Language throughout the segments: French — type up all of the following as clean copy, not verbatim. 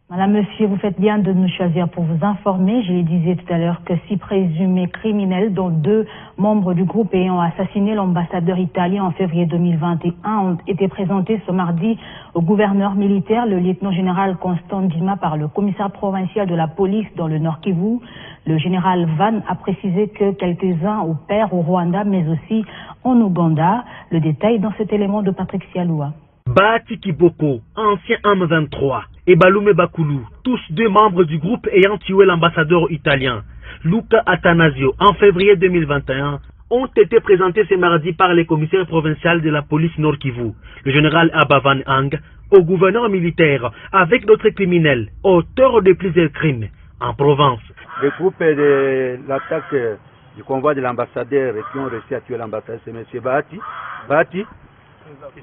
Madame, monsieur, vous faites bien de nous choisir pour vous informer. Je le disais tout à l'heure que 6 présumés criminels, dont 2 membres du groupe ayant assassiné l'ambassadeur italien en février 2021, ont été présentés ce mardi au gouverneur militaire, le lieutenant-général Constant Ndima, par le commissaire provincial de la police dans le Nord Kivu. Le général Van a précisé que quelques-uns opèrent au Rwanda, mais aussi en Ouganda. Le détail dans cet élément de Patrick Sialoua. Bahati Kiboko, ancien M23, et Balume Bakulu, tous 2 membres du groupe ayant tué l'ambassadeur italien, Luca Attanasio, en février 2021, ont été présentés ce mardi par les commissaires provinciaux de la police Nord Kivu, le général Abavan Ang, au gouverneur militaire, avec d'autres criminels, auteurs de plusieurs crimes, en Provence. Le groupe de l'attaque du convoi de l'ambassadeur qui ont réussi à tuer l'ambassadeur, c'est M. Bahati.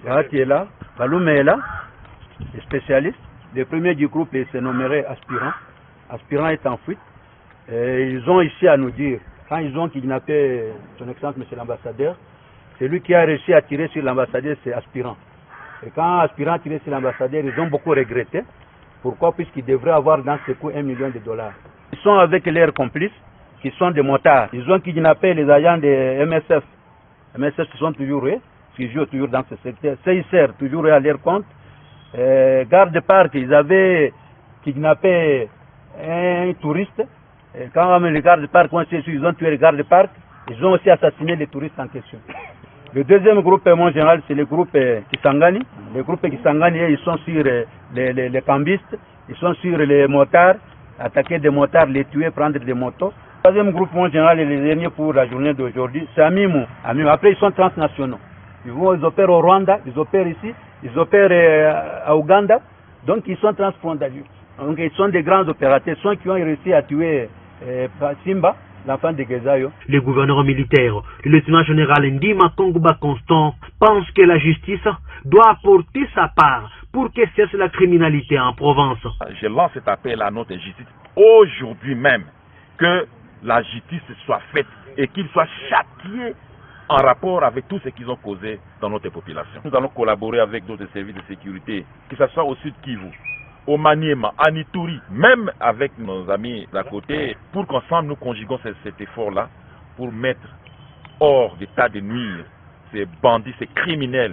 Bahati est là, Balume est là, les spécialistes. Le premier du groupe se nommerait Aspirant. Aspirant est en fuite. Et ils ont ici à nous dire, quand ils ont kidnappé son excellence M. l'ambassadeur, c'est lui qui a réussi à tirer sur l'ambassadeur, c'est Aspirant. Et quand Aspirant a tiré sur l'ambassadeur, ils ont beaucoup regretté. Pourquoi? Puisqu'ils devraient avoir dans ce coup $1 million. Ils sont avec leurs complices, qui sont des motards. Ils ont kidnappé les agents de MSF. MSF qui sont toujours eux, qui jouent toujours dans ce secteur. CICR, toujours à leur compte. Garde-parc, ils avaient kidnappé un touriste. Et quand les gardes-parc ont su, ils ont tué les gardes-parc. Ils ont aussi assassiné les touristes en question. Le deuxième groupe, mon général, c'est le groupe Kisangani. Le groupe Kisangani, ils sont sur les cambistes, ils sont sur les motards, attaquer des motards, les tuer, prendre des motos. Le troisième groupe, mon général, et le dernier pour la journée d'aujourd'hui, c'est Amimou. Après, ils sont transnationaux. Ils opèrent au Rwanda, ils opèrent ici, ils opèrent à Ouganda. Donc, ils sont transfrontaliers. Donc, ils sont des grands opérateurs, ceux qui ont réussi à tuer Simba, l'enfant de Gezayo. Le gouverneur militaire, le lieutenant-général Ndima Kongouba Constant, pense que la justice doit apporter sa part pour que cesse la criminalité en Provence. Je lance cet appel à notre justice aujourd'hui même, que la justice soit faite et qu'ils soient châtiés en rapport avec tout ce qu'ils ont causé dans notre population. Nous allons collaborer avec d'autres services de sécurité, que ce soit au sud Kivu, au Maniema, à Nituri, même avec nos amis d'à côté, pour qu'ensemble nous conjuguons cet effort-là pour mettre hors d'état de nuire ces bandits, ces criminels.